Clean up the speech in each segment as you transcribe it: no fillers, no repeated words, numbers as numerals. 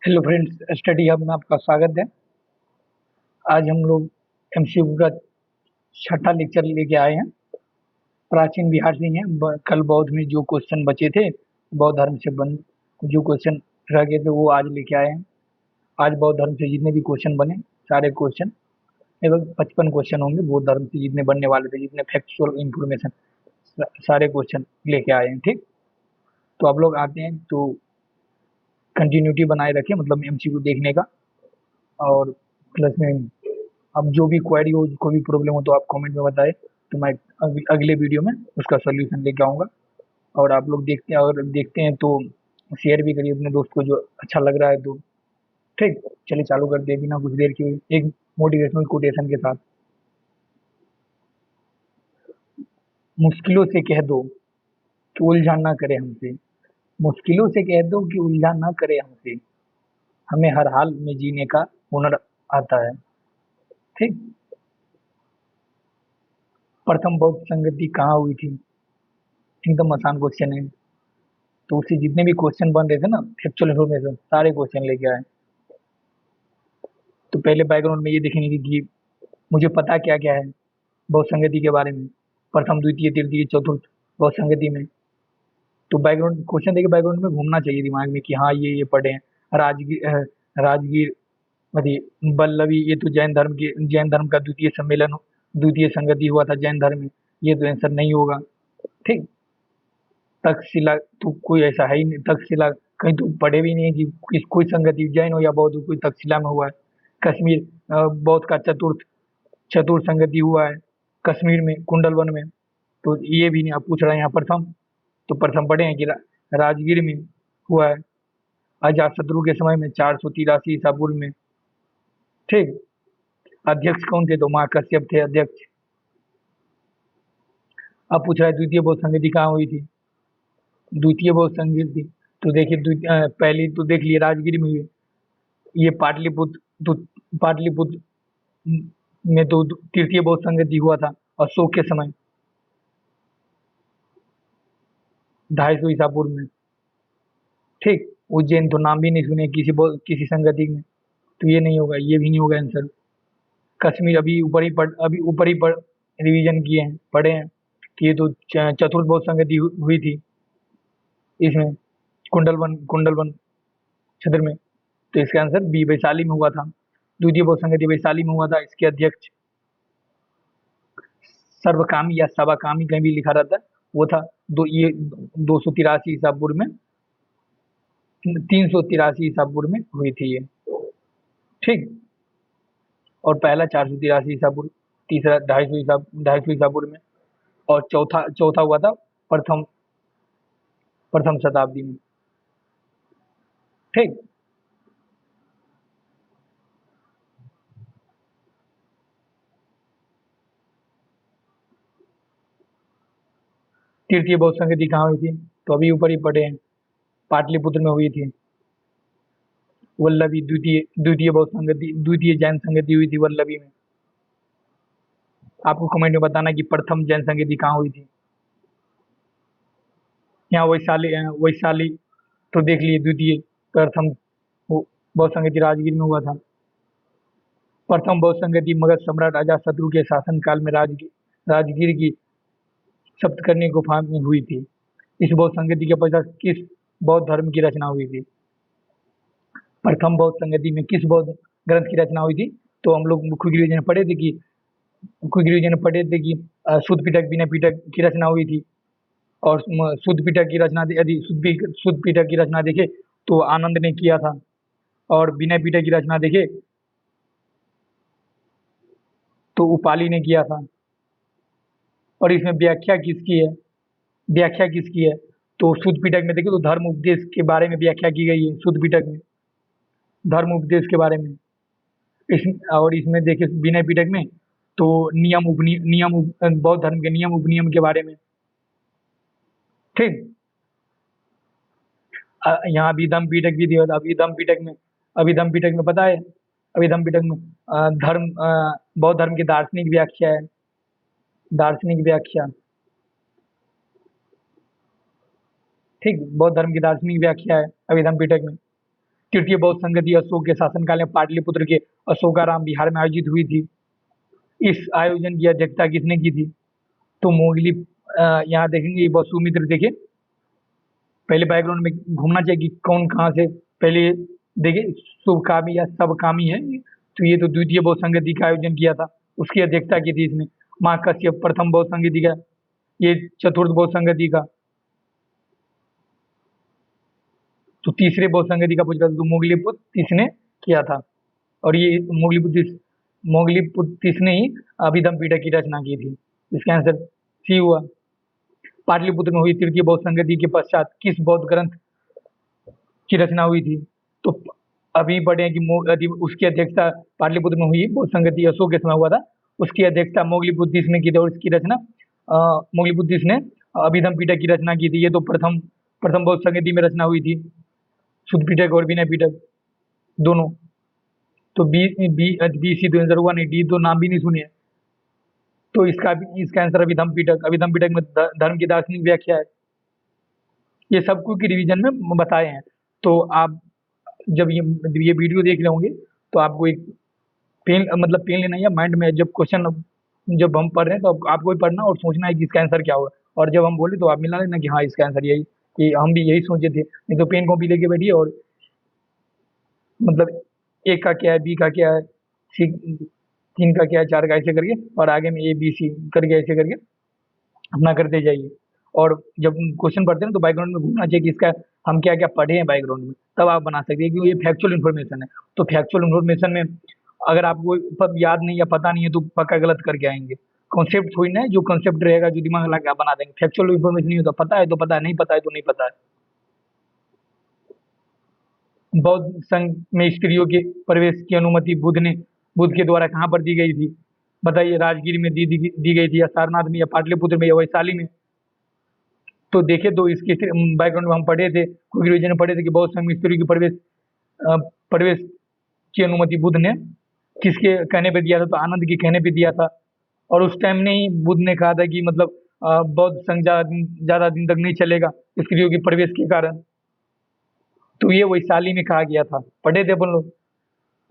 Hello friends, study hub में आपका स्वागत है। आज हम लोग एमसीक्यू का छठा लेक्चर लेके आए हैं। प्राचीन बिहार से ही हैं। कल बौद्ध में जो क्वेश्चन बचे थे, बौद्ध धर्म से बन जो क्वेश्चन रह गए थे वो आज लेके आए हैं। आज बौद्ध धर्म से जितने भी क्वेश्चन बने, सारे क्वेश्चन लगभग 55 क्वेश्चन होंगे। बौद्ध धर्म से जितने बनने वाले थे, जितने फैक्चुअल इंफॉर्मेशन, सारे क्वेश्चन लेके आए हैं। ठीक, तो आप लोग आते हैं तो कंटिन्यूटी बनाए रखें, मतलब एमसीक्यू देखने का। और प्लस में अब जो भी क्वेरी हो, कोई भी प्रॉब्लम हो तो आप कमेंट में बताएं, तो मैं अगले वीडियो में उसका सोल्यूशन लेके आऊँगा। और आप लोग देखते हैं तो शेयर भी करिए अपने दोस्त को जो अच्छा लग रहा है तो। ठीक, चलिए चालू कर दिए बिना कुछ देर के एक मोटिवेशनल कोटेशन के साथ। मुश्किलों से कह दो कि उलझन ना करे हमसे। मुश्किलों से कह दो कि उलझन ना करे हमसे। हमें हर हाल में जीने का हुनर आता है। ठीक, प्रथम बौद्ध संगति कहाँ हुई थी? एकदम आसान क्वेश्चन है। तो उससे जितने भी क्वेश्चन बन रहे थे ना, फैक्चुअल इन्फॉर्मेशन, सारे क्वेश्चन लेके आए। तो पहले बैकग्राउंड में ये देखेंगे कि मुझे पता क्या क्या है बौद्ध संगति के बारे में, प्रथम द्वितीय तृतीय चतुर्थ बौद्ध संगति में। तो बैकग्राउंड क्वेश्चन देखिए, बैकग्राउंड में घूमना चाहिए दिमाग में कि हाँ ये पढ़े हैं। राजगीर अरे वल्लभी, ये तो जैन धर्म का द्वितीय सम्मेलन, द्वितीय संगति हुआ था जैन धर्म में। ये तो आंसर नहीं होगा। ठीक, तक्षशिला तो कोई ऐसा है ही नहीं। तक्षशिला कहीं तो पढ़े भी नहीं है कि कोई संगति जैन हो या बौद्ध हो, कोई तक्षशिला में हुआ है। कश्मीर बौद्ध का चतुर्थ संगति हुआ है कश्मीर में, कुंडलवन में। तो ये भी नहीं आप पूछ रहे हैं यहाँ प्रथम। तो प्रथम पढ़े हैं कि राजगीर में हुआ है अजातशत्रु के समय में 483 ईसा पूर्व में। ठीक, अध्यक्ष कौन थे? तो महाकश्यप थे अध्यक्ष। अब पूछ रहा है द्वितीय बौद्ध संगति कहाँ हुई थी? द्वितीय बौद्ध संगति तो देखिए, पहली तो देख लिए राजगीर में हुई। ये पाटलिपुत्र, तो पाटलिपुत्र में तो तृतीय बौद्ध संगति हुआ था अशोक के समय 250 ईसा पूर्व में। ठीक, उज्जैन तो नाम भी नहीं सुने किसी संगति में, तो ये नहीं होगा, ये भी नहीं होगा आंसर। कश्मीर अभी ऊपर ही पढ़ रिवीजन किए हैं, पढ़े हैं कि ये तो चतुर्थ बौद्ध संगति हुई थी इसमें, कुंडलवन क्षेत्र में। तो इसका आंसर बी, वैशाली में हुआ था। द्वितीय बौद्ध संगति वैशाली में हुआ था। इसके अध्यक्ष सर्वकामी या सवाकामी कहीं भी लिखा रहता है, वो था। 283 ईसा पूर्व में, 383 ईसा पूर्व में हुई थी ये। ठीक, और पहला 483 ईसा पूर्व, तीसरा 250 ईसा पूर्व में, और चौथा हुआ था प्रथम प्रथम शताब्दी में। ठीक, तृतीय बौद्ध संगति कहाँ हुई थी? तो अभी ऊपर ही पढ़े हैं, पाटलिपुत्र में हुई थी। वल्लभी, द्वितीय बौद्ध संगति, द्वितीय जैन संगति हुई थी वल्लभी में। आपको कमेंट में बताना कि प्रथम जैन संगति कहाँ हुई थी। यहाँ वैशाली तो देख लिए। द्वितीय प्रथम बौद्ध संगति राजगीर में हुआ था। प्रथम बौद्ध संगति मगध सम्राट अजातशत्रु के शासनकाल में राजगीर की सप्तकर्णी गुफा में हुई थी। इस बौद्ध संगति के पश्चात किस बौद्ध धर्म की रचना हुई थी? प्रथम बौद्ध संगति में किस बौद्ध ग्रंथ की रचना हुई थी? तो हम लोग क्विक रिवीजन पढ़े थे कि शुद्ध पिटक, विनय पिटक की रचना हुई थी। और शुद्ध पिटक की रचना, यदि शुद्ध पिटक की रचना देखे तो आनंद ने किया था। और विनय पिटक की रचना देखे तो उपाली ने किया था। और इसमें व्याख्या किसकी है? तो शुद्ध पिटक में देखे तो धर्म उपदेश के बारे में व्याख्या की गई है शुद्ध पिटक में, धर्म उपदेश के बारे में। और इसमें देखे विनय पिटक में तो बौद्ध धर्म के नियम उपनियम के बारे में। ठीक, यहाँ अभिधम पिटक भी दिया था। अभिधम पिटक में पता है, अभिधम पिटक में बौद्ध धर्म की दार्शनिक व्याख्या है, दार्शनिक व्याख्या। ठीक, बौद्ध धर्म की दार्शनिक व्याख्या है अभिधम पिटक में। तृतीय बौद्ध संगति अशोक के शासनकाल में पाटलिपुत्र के अशोकाराम बिहार में आयोजित हुई थी। इस आयोजन की अध्यक्षता किसने की थी? तो मोगली यहाँ देखेंगे, ये वसुमित्र देखिए, पहले बैकग्राउंड में घूमना चाहिए कि कौन कहाँ से, पहले देखिए शुभकामी या सबकामी है, तो ये तो द्वितीय बौद्ध संगति का आयोजन किया था, उसकी अध्यक्षता की थी इसने। माँ कश्यप प्रथम बौद्ध संगति का, ये चतुर्थ बौद्ध संगति का, तो तीसरे बौद्ध संगति का पूछ रहा था, तो मोगलीपुत्र इसने किया था। और ये मोगलीपुत्र इसने ही अभिधम पीठक की रचना की थी। इसका आंसर सी हुआ। पाटलिपुत्र में हुई तृतीय बौद्ध संगति के पश्चात किस बौद्ध ग्रंथ की रचना हुई थी? तो अभी पढ़े कि उसकी अध्यक्षता पाटलिपुत्र में हुई बौद्ध संगति अशोक के समय हुआ था, उसकी अध्यक्षता मोगलीपुत्र ने की थी, और इसकी रचना मोगलीपुत्र ने अभिधम पीठक की रचना की थी। ये तो प्रथम बौद्ध संगति में रचना हुई थी, शुद्ध पीठक और विनय पीठक दोनों। तो बी सी तो आंसर हुआ नहीं, डी तो नाम भी नहीं सुने। तो इसका आंसर अभिधम पीठक में धर्म की दार्शनिक व्याख्या है। ये सब कुछ की रिवीजन में बताए हैं। तो आप जब ये वीडियो देख रहे होंगे तो आपको एक पेन लेना है माइंड में, जब क्वेश्चन जब हम पढ़ रहे हैं तो आपको भी पढ़ना और सोचना है कि इसका आंसर क्या होगा, और जब हम बोले तो आप मिला लेना कि हाँ इसका आंसर यही, कि हम भी यही सोचे थे। नहीं तो पेन कॉपी लेके बैठिए और मतलब ए का क्या है, बी का क्या है, सी 3 का क्या है, 4 का, ऐसे करके, और आगे में ए बी सी करके ऐसे करके अपना करते जाइए। और जब क्वेश्चन पढ़ते हैं तो बैकग्राउंड में घूमना चाहिए कि इसका हम क्या क्या पढ़े हैं बैकग्राउंड में, तब आप बना सकते हैं, क्योंकि ये फैक्चुअल इन्फॉर्मेशन है। तो फैक्चुअल इन्फॉर्मेशन में अगर आपको याद नहीं या पता नहीं है तो पक्का गलत करके आएंगे। कॉन्सेप्ट थोड़ी ना है, जो कॉन्सेप्ट रहेगा जो दिमाग लगा के आप बना देंगे। फैक्चुअल इन्फॉर्मेशन नहीं होता, पता है तो पता है, नहीं पता है तो नहीं पता है। बौद्ध संघ में स्त्रियों के प्रवेश की अनुमति बुद्ध के द्वारा कहाँ पर दी गई थी? बताइए, राजगीर में दी गई थी, या सारनाथ में, या पाटलिपुत्र में, या वैशाली में? तो देखे तो इसके बैकग्राउंड में हम पढ़े थे, कुछ रिवीजन में पढ़े थे कि बौद्ध संघ में स्त्रियों की प्रवेश की अनुमति बुद्ध ने किसके कहने पे दिया था? तो आनंद के कहने पे दिया था। और उस टाइम में ही बुद्ध ने कहा था कि मतलब बौद्ध संघ ज्यादा दिन तक नहीं चलेगा स्त्रियों के प्रवेश के कारण। तो ये वैशाली में कहा गया था, पढ़े थे अपन लोग।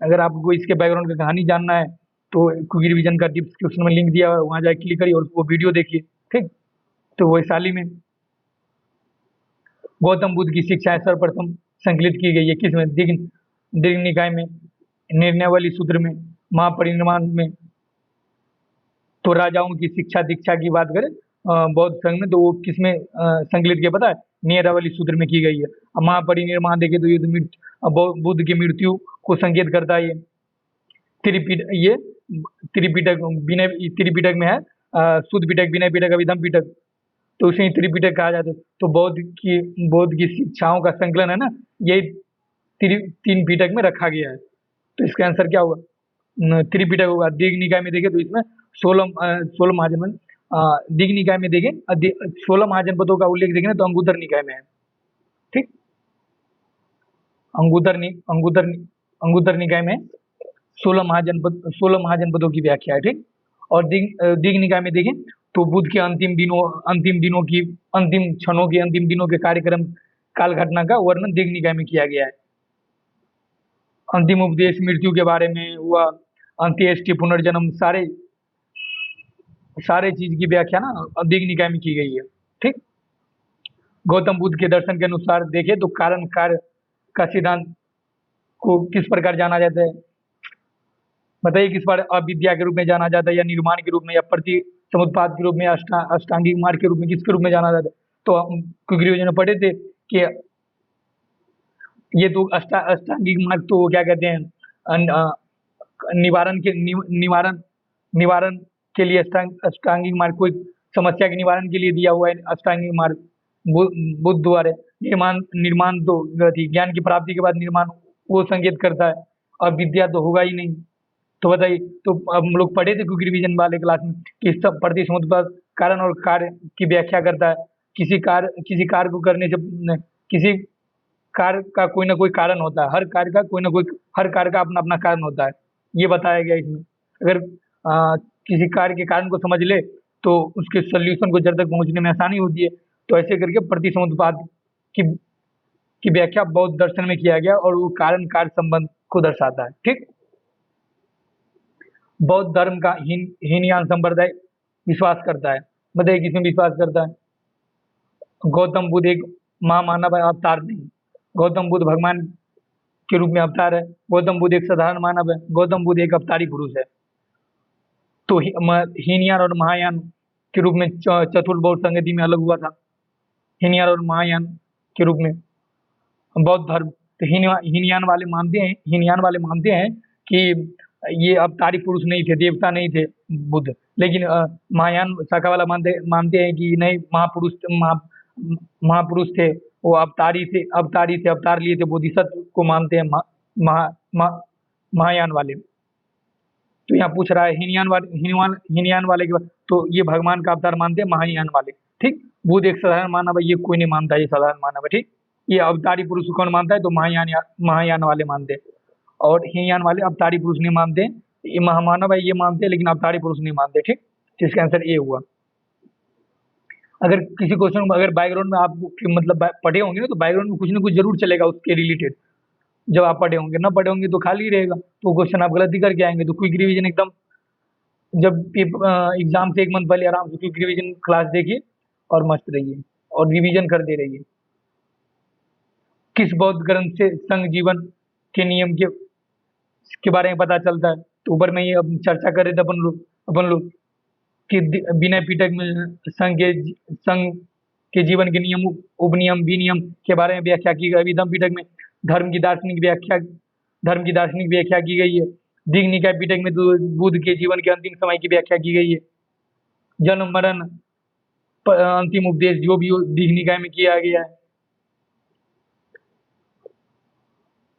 अगर आपको इसके बैकग्राउंड की कहानी जानना है तो क्विक रिवीजन का डिस्क्रिप्शन में लिंक दिया हुआ है, वहाँ जाके क्लिक करिए और वो वीडियो देखिए, ठीक। तो वैशाली में गौतम बुद्ध की शिक्षाएं सर्वप्रथम संकलित की गई है किसमें? दीर्घ निकाय में, निर्णयावली सूत्र में, महापरिनिर्वाण में। तो राजाओं की शिक्षा दीक्षा की बात करें बौद्ध संघ में, तो वो किसमें संकलित किया पता है? निर्णयावली सूत्र में की गई है। महापरिनिर्वाण देखे तो ये तो बुद्ध की मृत्यु को संकेत करता है। ये त्रिपिटक में है, शुद्ध पिटक, विनय पिटक, अभिधम पिटक, तो उसे त्रिपिटक कहा जाता है। तो बौद्ध की शिक्षाओं का संकलन है ना, यही 3 पिटक में रखा गया है। तो इसका आंसर क्या होगा? त्रिपिटक होगा। दीर्घ निकाय में देखें तो इसमें 16 महाजनपद, दीर्घ निकाय में देखें 16 महाजनपदों का उल्लेख देखें तो अंगुत्तर निकाय में है, ठीक। अंगुत्तर निकाय में 16 महाजनपदों की व्याख्या है, ठीक। और दीर्घ निकाय में देखें तो बुद्ध के अंतिम दिनों के कार्यक्रम काल घटना का वर्णन दीर्घ निकाय में किया गया है। अंतिम उपदेश, मृत्यु के बारे में हुआ, अंत्येष्टि, पुनर्जन्म, सारे चीज की व्याख्या ना दीर्घ निकाय में की गई है, ठीक। गौतम बुद्ध के दर्शन के अनुसार देखें तो कारण कार्य का सिद्धांत को किस प्रकार जाना जाता है? बताइए, किस बार अविद्या के रूप में जाना जाता है, या निर्माण के रूप में, या प्रति समुत्पाद के रूप में, अष्टांगिक मार्ग के रूप में, किसके रूप में जाना जाता है? तो हम क्योंकि रिवीजन में पढ़े थे कि ये तो अष्टांगिक मार्ग तो क्या कहते हैं, निवारण के लिए अष्टांगिक मार्ग, कोई समस्या के निवारण के लिए दिया हुआ है अष्टांगिक मार्ग बुद्ध द्वारा। निर्माण तो ज्ञान की प्राप्ति के बाद निर्माण वो संकेत करता है, और विद्या तो होगा ही नहीं। तो बताइए, तो हम लोग पढ़े थे क्योंकि रिवीजन वाले क्लास में कि सब प्रतिसमुत्पाद कारण और कार्य की व्याख्या करता है। किसी कार्य को करने से किसी कार्य का कोई ना कोई कारण होता है, हर कार्य का अपना अपना कारण होता है, ये बताया गया इसमें। अगर किसी कार्य के कारण को समझ ले तो उसके सोल्यूशन को जड़ तक पहुंचने में आसानी होती है। तो ऐसे करके प्रतिसमुत्पाद की व्याख्या बौद्ध दर्शन में किया गया और वो कारण कार्य संबंध को दर्शाता है। ठीक, बौद्ध धर्म का हीनयान संप्रदाय विश्वास करता है, बताइए किसमें विश्वास करता है? गौतम बुद्ध एक महामानव अवतार नहीं, गौतम बुद्ध भगवान के रूप में अवतार है। गौतम बुद्ध एक साधारण मानव है, गौतम बुद्ध एक अवतारी पुरुष है। तो हीनयान और महायान के रूप में चतुर्थ बौद्ध संगति में अलग हुआ था, हीनयान और महायान के रूप में बौद्ध धर्म। तो हीनयान वाले मानते हैं कि ये अवतारी पुरुष नहीं थे, देवता नहीं थे बुद्ध, लेकिन महायान शाखा वाला मानते हैं कि नहीं, महापुरुष थे, वो अवतार लिए थे, बोधिसत्व को मानते हैं महायान वाले। तो यहाँ पूछ रहा है हीनयान वाले के बाद, तो ये भगवान का अवतार मानते हैं महायान वाले। ठीक, बुद्ध एक साधारण मानव है, ये कोई नहीं मानता ये साधारण मानव है। ठीक, ये अवतारी पुरुष कौन मानता है? तो महायान वाले मानते हैं, और हीनयान वाले अवतारी पुरुष नहीं मानते। ये महामानव है ये मानते हैं, लेकिन अवतारी पुरुष नहीं मानते। ठीक, तो इसका आंसर ए हुआ। अगर किसी क्वेश्चन में अगर बैकग्राउंड में आप मतलब पढ़े होंगे ना, तो बैकग्राउंड में कुछ ना कुछ जरूर चलेगा उसके रिलेटेड। जब आप पढ़े होंगे, ना पढ़े होंगे तो खाली रहेगा, तो क्वेश्चन आप गलती करके आएंगे। तो क्विक रिवीजन एकदम, जब एग्जाम से 1 मंथ पहले आराम से क्विक रिवीजन क्लास देखिए और मस्त रहिए और रिवीजन करते रहिए। किस बौद्ध ग्रंथ से संघ जीवन के नियम के बारे में पता चलता है? तो ऊपर में ये अब चर्चा कर रहे थे अपन लोग कि विनय पिटक में संघ के जीवन के नियम, उपनियम, विनियम के बारे में व्याख्या की गई। विधम पिटक में धर्म की दार्शनिक व्याख्या की गई है। दीघ निकाय पिटक में तो बुद्ध के जीवन के अंतिम समय की व्याख्या की गई है। जन्म मरण अंतिम उपदेश जो भी दीघ निकाय में किया गया है।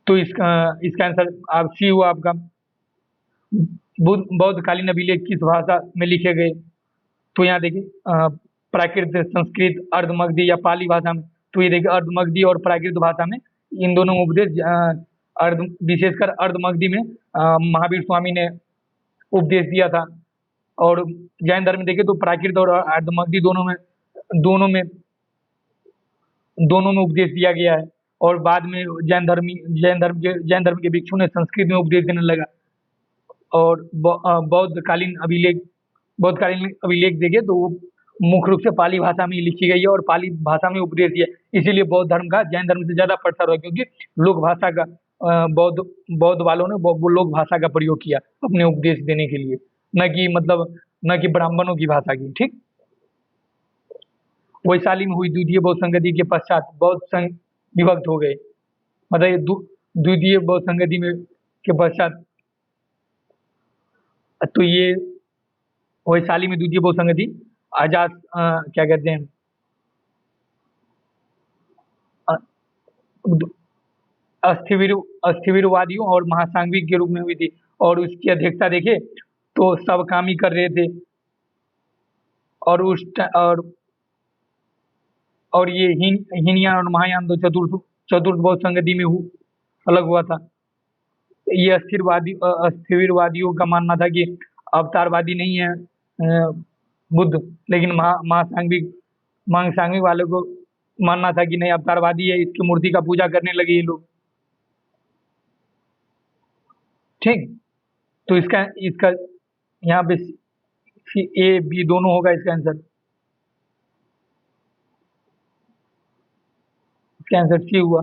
तो इसका आंसर आप सी हुआ आपका। बौद्धकालीन अभिलेख किस भाषा में लिखे गए? तो यहाँ देखिए प्राकृत, संस्कृत, अर्धमगधी या पाली भाषा में। तो ये देखिए अर्धमगधी और प्राकृत भाषा में इन दोनों उपदेश, विशेषकर अर्धमगधी में महावीर स्वामी ने उपदेश दिया था। और जैन धर्म में देखिए तो प्राकृत और अर्धमगधी दोनों में उपदेश दिया गया है। और बाद में जैन धर्म के भिक्षु ने संस्कृत में उपदेश देने लगा। और बौद्धकालीन अभिलेख देखिए तो वो मुख्य रूप से पाली भाषा में लिखी गई है और पाली भाषा में उपदेश दिया। इसीलिए बौद्ध धर्म का जैन धर्म से ज्यादा प्रसार हुआ, क्योंकि लोक भाषा का बौद्ध वालों ने वो लोक भाषा का प्रयोग किया अपने उपदेश देने के लिए, न कि ब्राह्मणों की भाषा की। ठीक, वैशाली में हुई द्वितीय बौद्ध संगति के पश्चात बौद्ध संघ विभक्त हो गए। मतलब द्वितीय बौद्ध संगति में के पश्चात, तो ये वैशाली में द्वितीय बौद्ध संगति आजाद क्या कहते हैं, अस्थिवीरवादियों और महासांघिक के रूप में हुई थी। और उसकी अध्यक्षता देखे तो सब काम ही कर रहे थे। और ये हीनयान और महायान तो चतुर्थ बौद्ध संगति में अलग हुआ था। ये अस्थिवीरवादियों का मानना था कि अवतारवादी नहीं है बुद्ध, लेकिन महासांघिक वाले को मानना था कि नहीं, अवतारवादी है, इसकी मूर्ति का पूजा करने लगे ये लोग। ठीक, तो इसका यहाँ पे ए बी दोनों होगा इसका आंसर। इसका आंसर सी हुआ।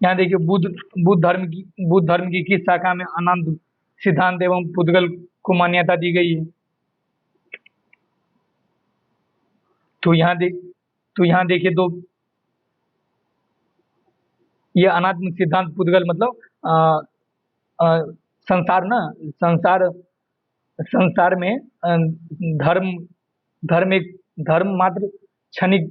यहाँ देखिए बुद्ध धर्म की किस शाखा में अनंत सिद्धांत एवं पुद्गल को मान्यता दी गई है? तो यहाँ देखिए तो ये अनात्म सिद्धांत पुद्गल मतलब संसार में धर्म मात्र क्षणिक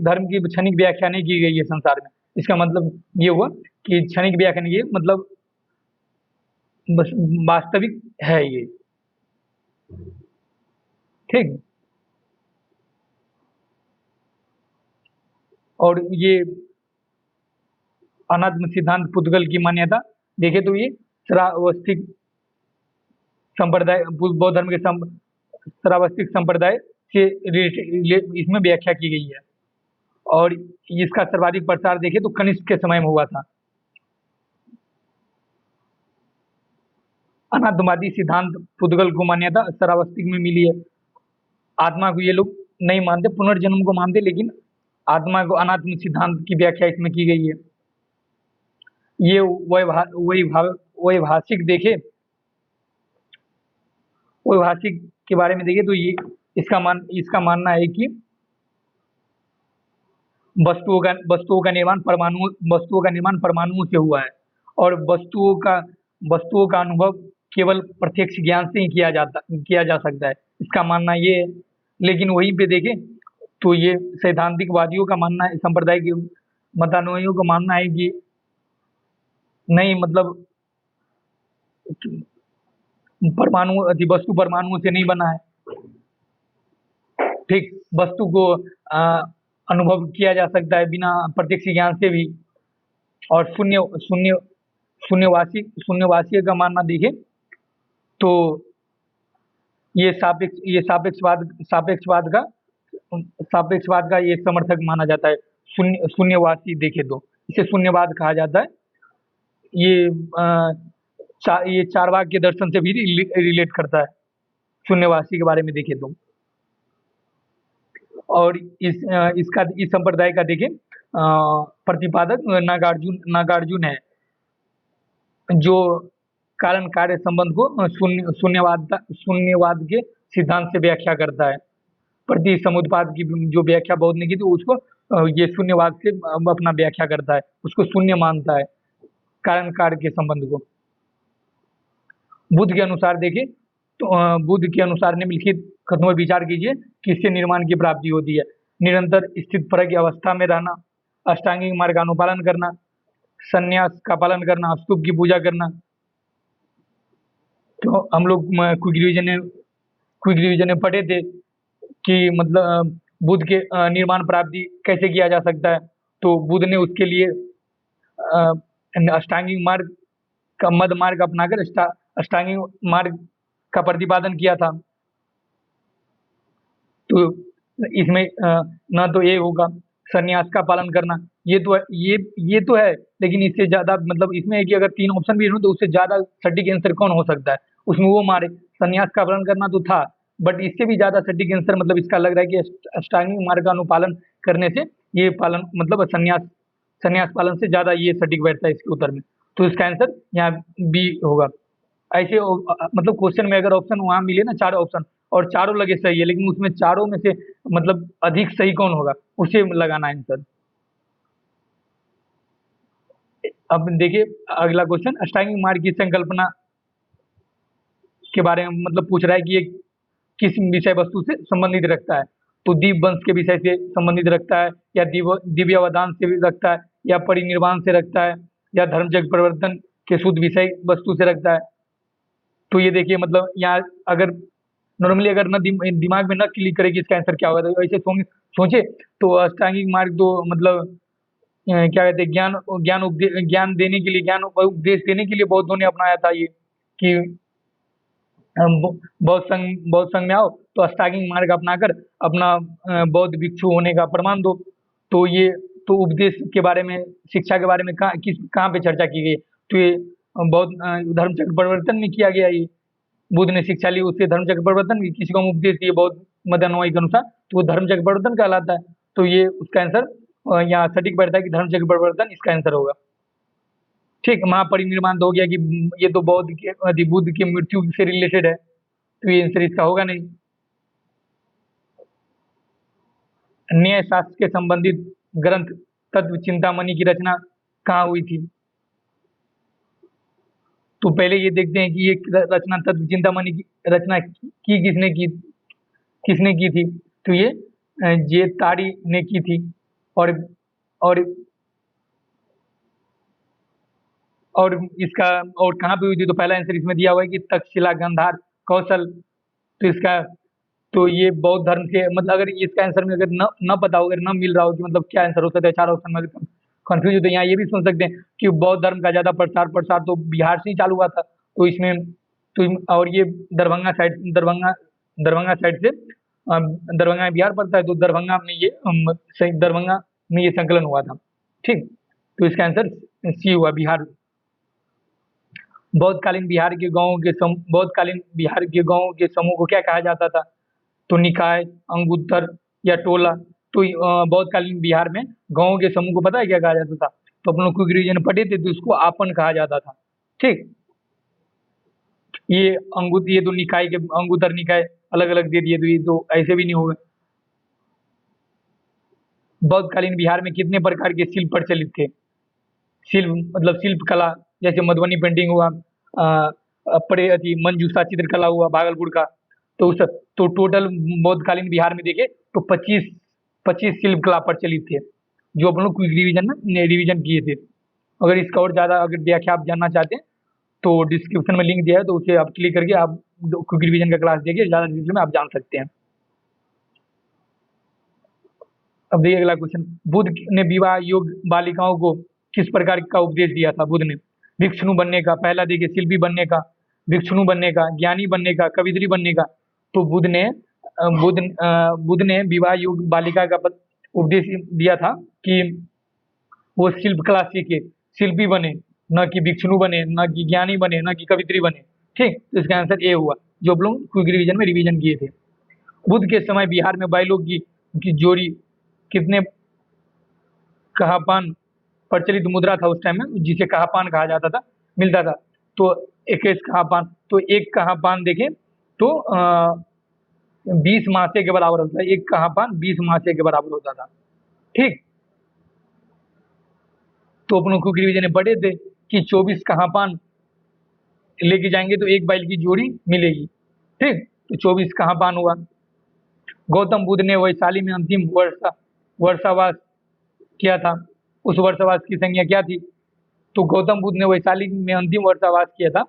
धर्म की क्षणिक व्याख्या नहीं की गई है संसार में। इसका मतलब ये हुआ कि क्षणिक व्याख्या नहीं है, मतलब बस वास्तविक है ये। ठीक, और ये अनात्म सिद्धांत पुद्गल की मान्यता देखे तो ये श्रावस्तिक संप्रदाय, बौद्ध धर्म के श्रावस्तिक संप्रदाय से इसमें व्याख्या की गई है। और इसका सर्वाधिक प्रसार देखें तो कनिष्क के समय में हुआ था। अनात्मवादी सिद्धांत पुद्गल को मान्यता शरावस्तिक में मिली है। आत्मा को ये लोग नहीं मानते, पुनर्जन्म को मानते, लेकिन आत्मा को अनात्म सिद्धांत की व्याख्या इसमें की गई है। ये वैभाषिक देखे, वैभाषिक के बारे में देखें तो ये इसका मानना है कि वस्तुओं का निर्माण परमाणुओं से हुआ है, और वस्तुओं का अनुभव केवल प्रत्यक्ष ज्ञान से ही किया जा सकता है, इसका मानना ये है। लेकिन वहीं पे देखें तो ये सैद्धांतिकवादियों का मानना है, संप्रदाय के मतानुयायियों का मानना है कि नहीं, मतलब वस्तु परमाणुओं से नहीं बना है। ठीक, वस्तु को अनुभव किया जा सकता है बिना प्रत्यक्ष ज्ञान से भी। और शून्यवासी का मानना देखें तो ये सापेक्षवाद का ये समर्थक माना जाता है। शून्यवासी देखे तो इसे शून्यवाद कहा जाता है। ये चारवाक के दर्शन से भी रिलेट करता है शून्यवासी के बारे में देखें तो। और इस संप्रदाय का देखें प्रतिपादक नागार्जुन है, जो कारण कार्य संबंध को शून्यवाद के सिद्धांत से व्याख्या करता है। प्रति समुत्पाद की जो व्याख्या बौद्ध ने की थी उसको ये शून्यवाद से अपना व्याख्या करता है, उसको शून्य मानता है कारण कार्य के संबंध को। बुद्ध के अनुसार देखें तो बुद्ध के अनुसार निम्नलिखित कथनों पर विचार कीजिए कि इससे निर्माण की प्राप्ति होती है। निरंतर स्थित प्रज्ञ अवस्था में रहना, अष्टांगिक मार्ग का अनुपालन करना, संन्यास का पालन करना, स्तूप की पूजा करना। तो हम लोग क्विक रिविजन में पढ़े थे कि मतलब बुद्ध के निर्माण प्राप्ति कैसे किया जा सकता है। तो बुद्ध ने उसके लिए अष्टांगिक मार्ग का मध्य मार्ग अपनाकर अष्टांगिक मार्ग का प्रतिपादन किया था। तो इसमें न तो ये होगा संन्यास का पालन करना, ये तो है, लेकिन इससे ज्यादा मतलब इसमें है कि अगर 3 ऑप्शन भी हो तो उससे ज्यादा सटीक आंसर कौन हो सकता है, उसमें वो मारे। संन्यास का पालन करना तो था, बट इससे भी ज्यादा सटीक आंसर मतलब इसका लग रहा है कि अष्टांगिक मार्ग का अनुपालन करने से ये पालन मतलब संन्यास पालन से ज्यादा ये सटीक बैठता है इसके उत्तर में। तो इसका आंसर यहाँ बी होगा। ऐसे मतलब क्वेश्चन में अगर ऑप्शन वहां मिले ना 4 ऑप्शन और चारों लगे सही है, लेकिन उसमें चारों में से मतलब अधिक सही कौन होगा उसे लगाना आंसर। अब देखिए अगला क्वेश्चन, अष्टांगिक मार्ग की संकल्पना के बारे में मतलब पूछ रहा है कि ये किस विषय वस्तु से संबंधित रखता है। तो दीप वंश के विषय से संबंधित रखता है, या दिव्य अवदान से भी रखता है, या परिनिर्वाण से रखता है, या धर्म जग परिवर्तन के शुद्ध विषय वस्तु से रखता है। तो ये देखिए मतलब यहाँ अगर नॉर्मली अगर न दिमाग में न क्लिक करेगी इसका आंसर क्या होगा, तो ऐसे सोचे तो अष्टांगिक मार्ग तो मतलब क्या कहते हैं ज्ञान देने के लिए, ज्ञान उपदेश देने के लिए बौद्धों ने अपनाया था ये कि बौद्ध संघ में आओ तो अष्टांगिक मार्ग अपनाकर अपना बौद्ध भिक्षु होने का प्रमाण दो। तो ये तो उपदेश के बारे में, शिक्षा के बारे में कहाँ पे चर्चा की गई, तो ये बौद्ध धर्म चक्र परिवर्तन में किया गया। ये बुद्ध ने शिक्षा ली, उससे धर्म चक्र परिवर्तन, किसी को उपदेश दिए बौद्ध मतानुयायी के अनुसार, तो वो धर्म चक्र परिवर्तन कहलाता है। तो ये उसका आंसर यहाँ सटीक बैठता है कि धर्म चक्र परिवर्तन इसका आंसर होगा। ठीक, महापरिनिर्वाण तो हो गया कि ये तो बुद्ध की मृत्यु से रिलेटेड है, तो ये आंसर इसका होगा नहीं। न्याय शास्त्र के संबंधित ग्रंथ तत्व चिंतामणि की रचना कहाँ हुई थी। तो पहले ये देखते हैं कि ये रचना तत्व चिंतामणि की रचना की किसने की थी। तो ये जेताड़ी ने की थी। और इसका और कहाँ पे हुई थी, तो पहला आंसर इसमें दिया हुआ है कि तक्षशिला, गांधार, कौशल। तो इसका तो ये बौद्ध धर्म के मतलब अगर इसका आंसर में अगर न पता हो, अगर न मिल रहा हो कि मतलब क्या आंसर हो सकता है 4 ऑप्शन में कंफ्यूज हो, तो यहाँ ये भी सुन सकते हैं कि बौद्ध धर्म का ज्यादा प्रसार तो बिहार से ही चालू हुआ था। तो इसमें तो और ये दरभंगा साइड से दरभंगा बिहार पड़ता है, तो दरभंगा में ये संकलन हुआ था। ठीक, तो इसका आंसर सी हुआ, बिहार। बौद्धकालीन बिहार के गांवों के समूह को क्या कहा जाता था? तो निकाय, अंगुत्तर या टोला। तो बौद्धकालीन बिहार में गांवों के समूह को पता है क्या कहा जाता था? तो अपन लोग क्विक रिवीजन पढ़े थे, तो इसको आपन कहा जाता था। ठीक, ये तो निकाय के अंगुत्तर निकाय अलग अलग दे दिए, तो ये तो ऐसे भी नहीं होगा। बौद्धकालीन बिहार में कितने प्रकार के शिल्प प्रचलित थे? शिल्प मतलब शिल्प कला, जैसे मधुबनी पेंटिंग हुआ, मंजूषा चित्रकला हुआ भागलपुर का। तो उस तो टोटल बौद्धकालीन बिहार में देखे तो 25 शिल्प कला प्रचलित थे, जो अपन लोग क्विक रिवीजन में रिवीजन किए थे। अगर इसका और ज़्यादा अगर व्याख्या आप जानना चाहते हैं तो डिस्क्रिप्शन में लिंक दिया है, तो उसे आप क्लिक करके आप क्विक रिवीजन का क्लास देखिए, ज़्यादा डिटेल में आप जान सकते हैं। अब देखिए अगला क्वेश्चन, बुद्ध ने विवाह योग्य बालिकाओं को किस प्रकार का उपदेश दिया था? बुद्ध ने भिक्षुणु बनने का, पहला देखिए शिल्पी बनने का, भिक्षुणु बनने का, ज्ञानी बनने का, कवित्री बनने का। तो बुद्ध ने विवाह योग्य बालिका का उपदेश दिया था कि वो शिल्प कला सीखे, शिल्पी बने, न कि भिक्षुणु बने, न कि ज्ञानी बने, न कि कवित्री बने। ठीक, तो इसका आंसर ए हुआ, जो हम लोग क्विक रिवीजन में रिवीजन किए थे। बुद्ध के समय बिहार में बैलों की जोड़ी कितने कहापान प्रचलित मुद्रा था उस टाइम में, जिसे कहापान कहा जाता था, मिलता था? तो 21 कहापान। तो एक कहापान देखें तो 20 मासे के बराबर होता है। एक कहापान 20 मासे के बराबर होता था। ठीक, तो अपन को रिवीजन में पढ़े थे कि 24 कहापान लेके जाएंगे तो एक बैल की जोड़ी मिलेगी। ठीक, तो 24 कहापान हुआ। गौतम बुद्ध ने वैशाली में अंतिम वर्षावास किया था, उस वर्षावास की संख्या क्या थी? तो गौतम बुद्ध ने वैशाली में अंतिम वर्षावास किया था।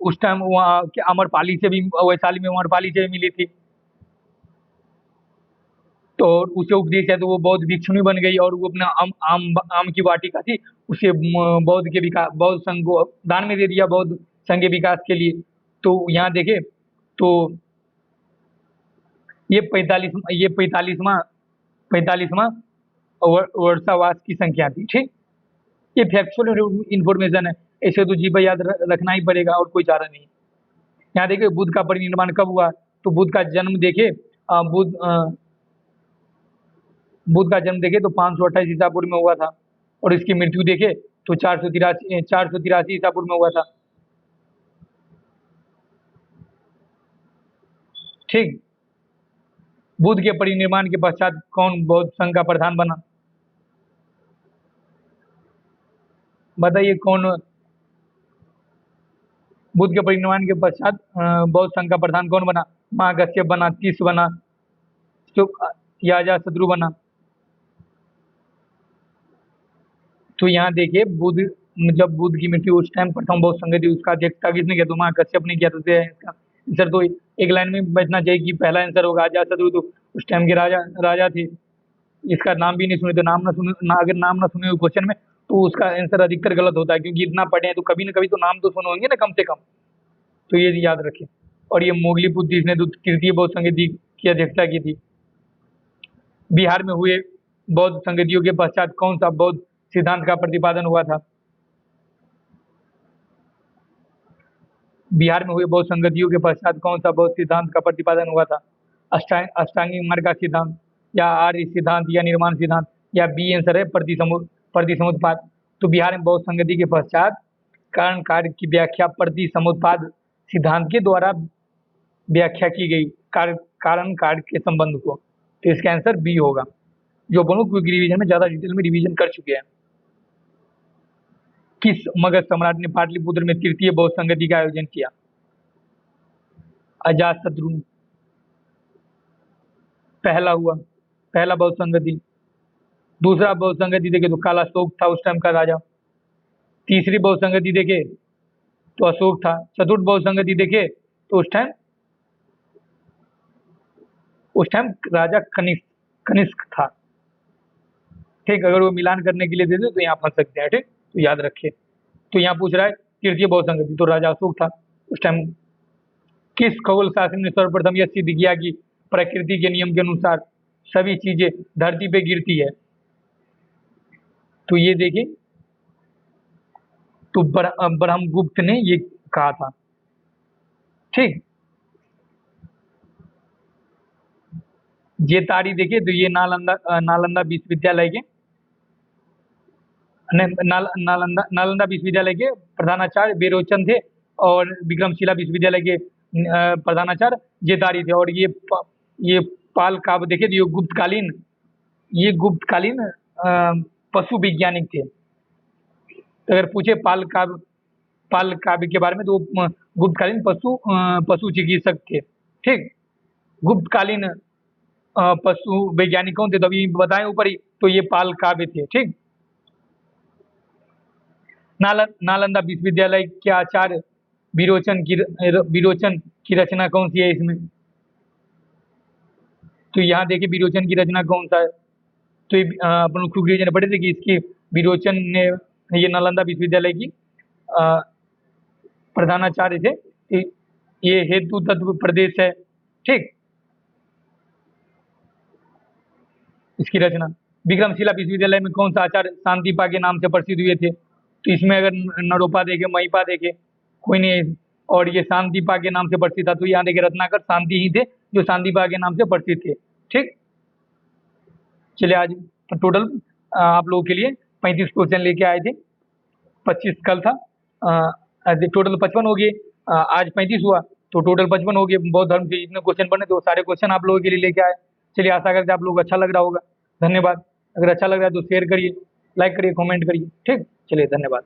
उस टाइम वहाँ अमरपाली से भी, वैशाली में अमरपाली से भी मिली थी, तो उसे उपदेश है तो वो बौद्ध भिक्षुणी बन गई, और वो अपना आम की वाटिका थी उसे बौद्ध संघ को दान में दे दिया, बौद्ध संघ के विकास के लिए। तो यहाँ देखे तो ये 45वां वर्षावास की संख्या थी। ठीक, ये फैक्चुअल इन्फॉर्मेशन है, ऐसे तो जी याद रखना ही पड़ेगा और कोई चारा नहीं। यहाँ देखिए बुद्ध का परिनिर्वाण कब हुआ? तो बुद्ध का जन्म देखे बुद्ध का जन्म देखे तो 528 ईसा पूर्व में हुआ था, और इसकी मृत्यु देखे तो 483 ईसा पूर्व में हुआ था। ठीक, बुद्ध के परिनिर्वाण के पश्चात कौन बौद्ध संघ का प्रधान बना? बताइए कौन बुद्ध के परिनिर्वाण के पश्चात बौद्ध संघ का प्रधान कौन बना? महाकश्यप बना, तीस बना, या अजातशत्रु बना? तो यहाँ देखिए जब बुद्ध की मृत्यु उस टाइम प्रथम बौद्ध संघ थी, उसका अध्यक्षता किसने किया? तो महाकश्यप ने किया था। इसका आंसर तो एक लाइन में बचना चाहिए कि पहला आंसर होगा अजातशत्रु, तो उस टाइम के राजा थे। इसका नाम भी नहीं सुने, तो अगर नाम ना सुने क्वेश्चन में तो उसका आंसर अधिकतर गलत होता है, क्योंकि इतना पढ़े हैं तो कभी ना कभी तो नाम तो सुने होंगे ना कम से कम, तो ये याद रखें। और ये मोगलीपुत्र जिसने तृतीय बौद्ध संधि की अध्यक्षता की थी। बिहार में हुए बौद्ध संगतियों के पश्चात कौन सा बौद्ध सिद्धांत का प्रतिपादन हुआ था? बिहार में हुए बौद्ध संगतियों के पश्चात कौन सा बौद्ध सिद्धांत का प्रतिपादन हुआ था? अष्टांगिक मार्ग का सिद्धांत, या आर्य सिद्धांत, या निर्माण सिद्धांत, या बी आंसर है प्रतिसमुत्पाद। तो बिहार में बौद्ध संगति के पश्चात कारण कार्य की व्याख्या प्रतिसमुत्पाद सिद्धांत के द्वारा व्याख्या की गई, कारण कार्य के संबंध को। तो इसका आंसर बी होगा, जो अपन लोग क्विक रिवीजन में ज्यादा डिटेल में रिवीजन कर चुके हैं। किस मगध सम्राट ने पाटलिपुत्र में तृतीय बौद्ध संगति का आयोजन किया? अजातशत्रु पहला हुआ, पहला बौद्ध संगति। दूसरा बौद्ध संगति देखे तो कालाशोक था उस टाइम का राजा। तीसरी बौद्ध संगति देखे तो अशोक था। चतुर्थ बौद्ध संगति देखे तो उस टाइम राजा कनिष्क था। ठीक, अगर वो मिलान करने के लिए दे दे तो यहाँ फंस सकते हैं। ठीक, तो याद रखिए। तो यहाँ पूछ रहा है तृतीय बौद्ध संगति, तो राजा अशोक था उस टाइम। किस खगोल शास्त्री ने सर्वप्रथम यह सिद्ध किया कि प्रकृति के नियम के अनुसार सभी चीजें धरती पे गिरती है? तो ये देखिए, तो ब्रह्मगुप्त ने ये कहा था। ठीक, ये तारीख देखिए, तो ये नालंदा विश्वविद्यालय के नालंदा विश्वविद्यालय के प्रधानाचार्य बेरोचन थे, और विक्रमशिला विश्वविद्यालय के प्रधानाचार्य जेतारी थे। और ये पाल काव्य देखिए, तो ये गुप्तकालीन पशु वैज्ञानिक थे। तो अगर पूछे पाल काव्य के बारे में, तो वो गुप्तकालीन पशु चिकित्सक थे। ठीक, गुप्तकालीन पशु वैज्ञानिक कौन थे, तो अभी बताएं ऊपर ही, तो ये पाल काव्य थे। ठीक, नालंदा विश्वविद्यालय के आचार्य विरोचन की रचना कौन सी है इसमें? तो यहाँ देखिए विरोचन की रचना कौन सा है। तो ये अपन लोग शुक्रिया ने पढ़े थे कि इसकी विरोचन ने, ये नालंदा विश्वविद्यालय की प्रधानाचार्य थे। ये हेतु तत्व प्रदेश है। ठीक, इसकी रचना विक्रमशिला विश्वविद्यालय में कौन सा आचार्य शांतिपा के नाम से प्रसिद्ध हुए थे? तो इसमें अगर नरोपा देखे, महिपा देखे, कोई नहीं, और ये शांतिपा के नाम से प्रसिद्ध था। तो यहाँ देखिए रत्नाकर शांति ही थे जो शांतिपा के नाम से प्रसिद्ध थे। ठीक, चलिए आज टोटल आप लोगों के लिए 35 क्वेश्चन लेके आए थे, 25 कल था, टोटल 55 हो गए, आज 35 हुआ, तो टोटल 55 हो गए। बौद्ध धर्म के जितने क्वेश्चन बने थे वो सारे क्वेश्चन आप लोगों के लिए लेके आए। चलिए आशा करते हैं आप लोगों को अच्छा लग रहा होगा। धन्यवाद। अगर अच्छा लग रहा है तो शेयर करिए, लाइक करिए, कमेंट करिए। ठीक, चलिए धन्यवाद।